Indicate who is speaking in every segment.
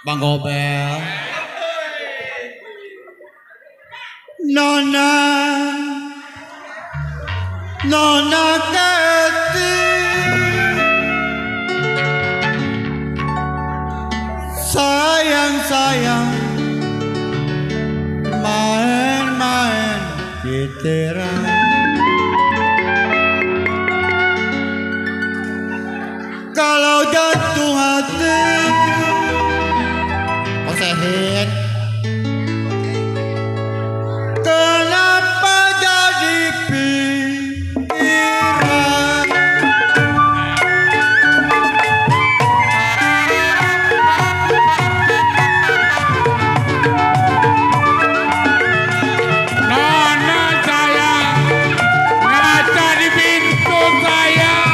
Speaker 1: Bang Gobel.
Speaker 2: Nona Keti sayang main giteran kalau jatuh hati
Speaker 1: Posehin.
Speaker 2: kenapa jadi pikiran
Speaker 3: Nona sayang ngaca di pintu sayang.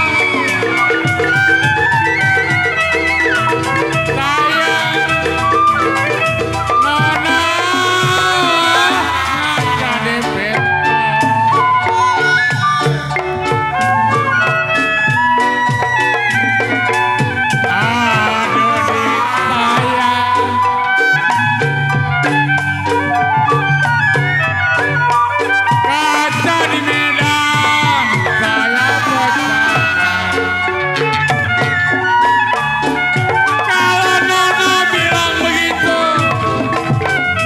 Speaker 3: Sayang Nona ngaca di pintu. Aduh dik sayang. Kaca di Medan saya pecahkan. Kalau Nona bilang begitu,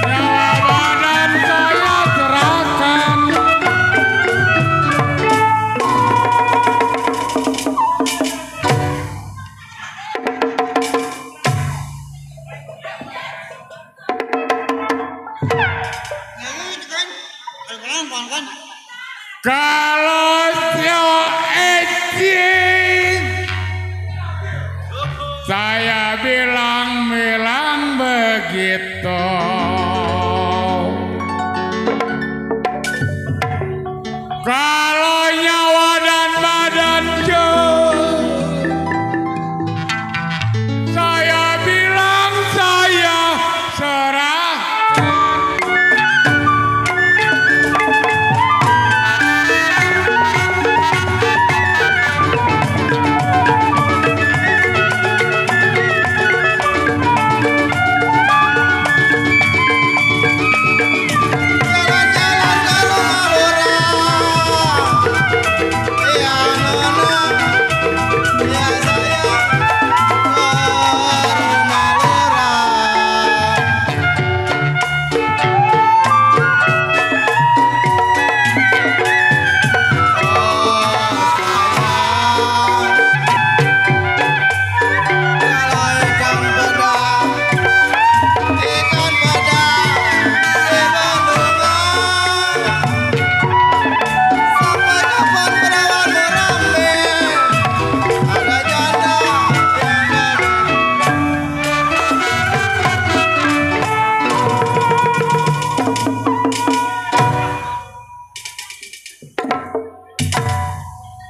Speaker 3: nyawa badan saya serahkan. Kalau nyawa Eci, saya bilang begitu. Kalau nyawa dan badan saya bilang saya serah.
Speaker 2: jalan-jalan ke rumah orang iya Nona iya sayang ke rumah orang kalau ikan pedang di Bandungan sampai kapan perawan merambe ada janda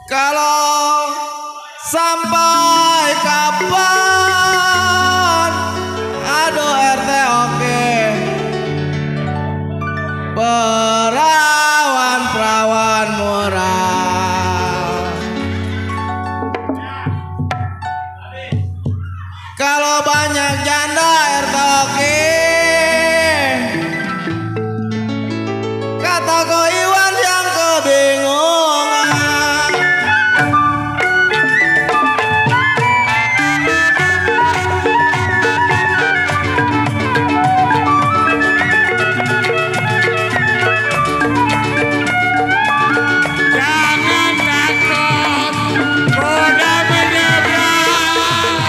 Speaker 2: kalau sampai kapan aduh RT oke perawan murah kalau banyak janda RT oke kata Ko Iwan yang kebingungan
Speaker 3: Jangan takut, kuda menyeberang.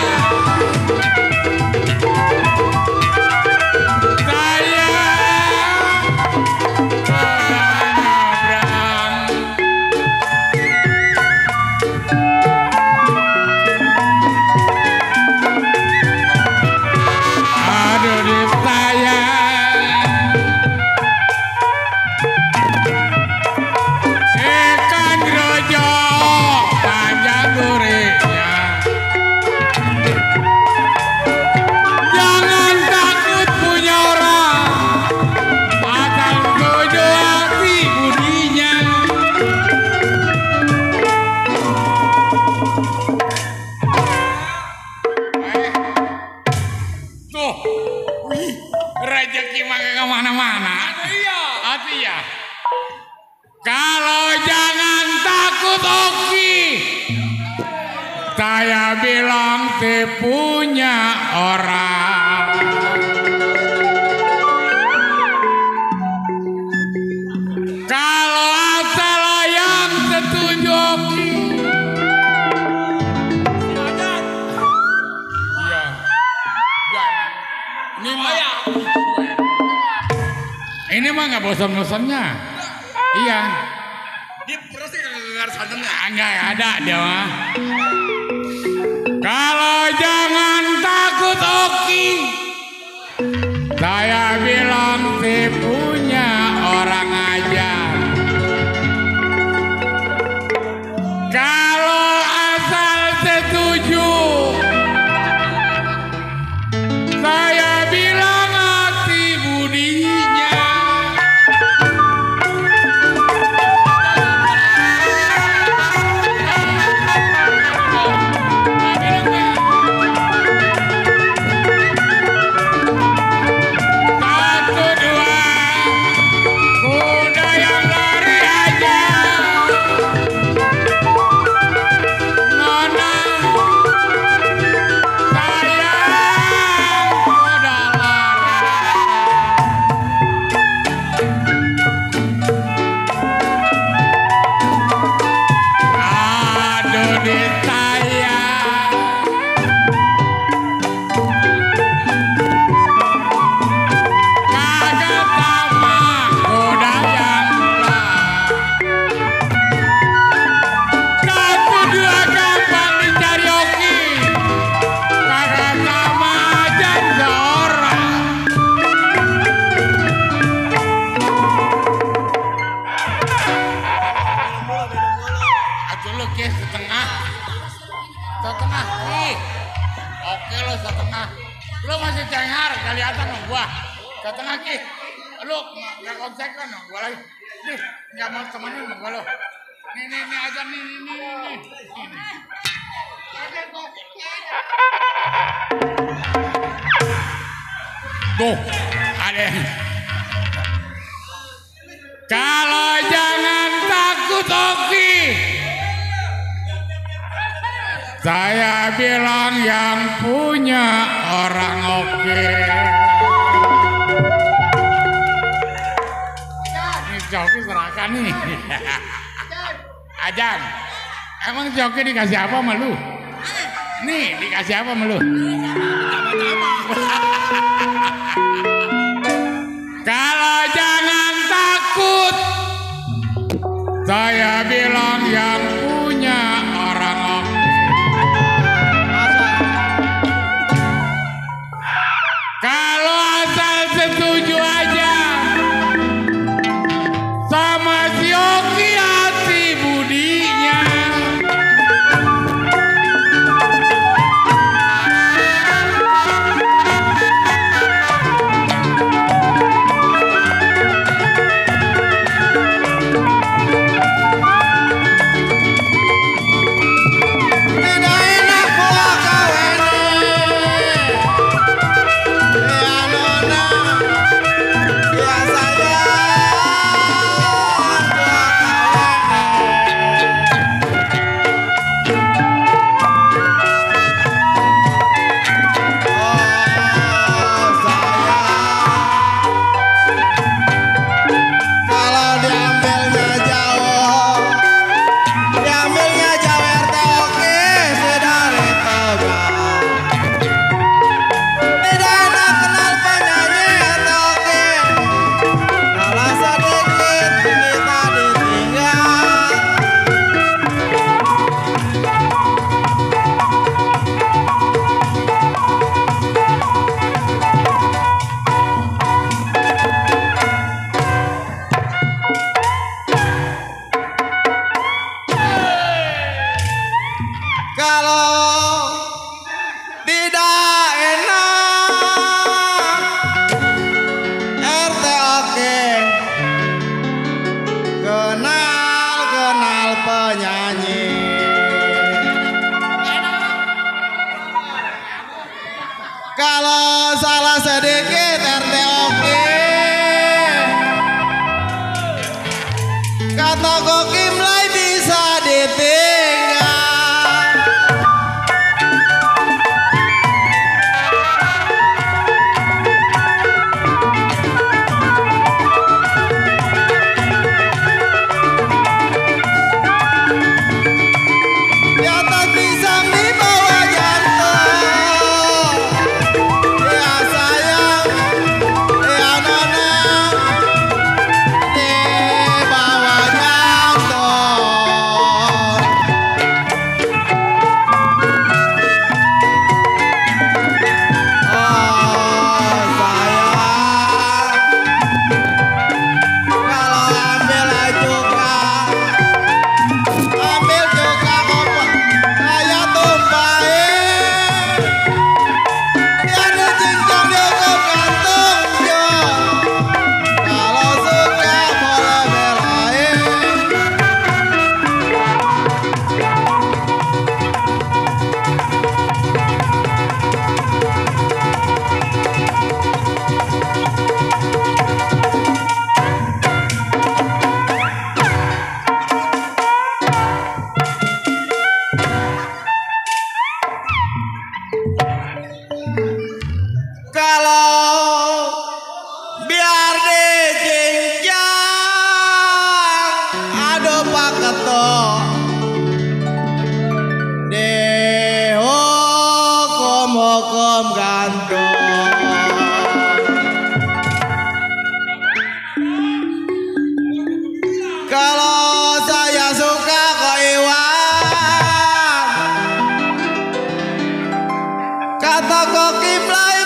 Speaker 3: Saya bilang punya orang. Kalau asal yang setuju. Iya. Ini mah. Ini mah nggak bosan-bosannya. Iya.
Speaker 2: Dia pernah sih nggak santannya.
Speaker 3: Enggak ada dia mah. Kalau jangan takut Oki. Saya bilang punya orang aja. Kalau asal setuju. Saya bilang hati budinya. Setengah nih. Oke lo setengah. Lo masih cengar kelihatan dong gua. Setengah ki. Lo nggak konsekuen dong gua lagi. Nih nggak mau temenin dong gua lo. Nih aja nih. Tuh ada. Kalau jangan takut Oki. Saya bilang yang punya orang oke. Ini joki serahkan nih. Ajan, emang joki dikasih apa sama lu? Nih dikasih apa sama lu? Kalau jangan takut, saya bilang yang punya orang oke. Kalau asal setuju aja sama si Oki hati budinya.
Speaker 2: Kalau tidak enak RT oke, kenal penyanyi. Kalau salah sedikit RT oke, kata Koki mulai bisa ditinggal. kokom gantung. Kalau saya suka kok Iwan, kata kok Kiflay